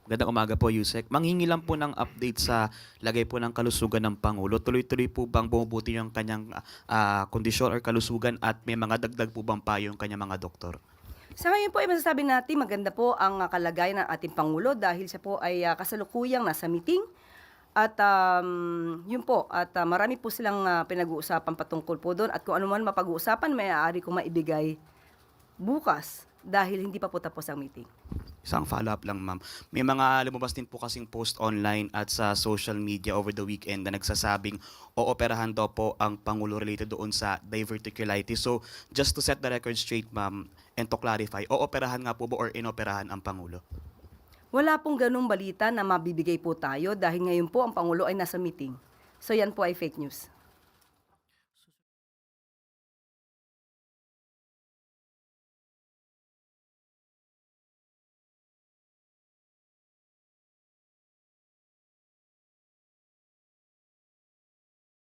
Magandang umaga po, Yusek. Manghingi lang po ng update sa lagay po ng kalusugan ng Pangulo. Tuloy-tuloy po bang bumubuti yung kanyang kondisyon or kalusugan at may mga dagdag po bang payo yung kanyang mga doktor? Sa ngayon po ay masasabi natin maganda po ang kalagayan ng ating Pangulo dahil siya po ay kasalukuyang nasa meeting at yun po at marami po silang pinag-uusapan patungkol po doon at kung ano man mapag-uusapan may maaari kong maibigay bukas dahil hindi pa po tapos ang meeting. Isang follow-up lang, ma'am. May mga lumabas din po kasing post online at sa social media over the weekend na nagsasabing ooperahan daw po ang Pangulo related doon sa diverticulitis. So, just to set the record straight, ma'am, and to clarify, ooperahan nga po ba or inoperahan ang Pangulo? Wala pong ganung balita na mabibigay po tayo dahil ngayon po ang Pangulo ay nasa meeting. So yan po ay fake news.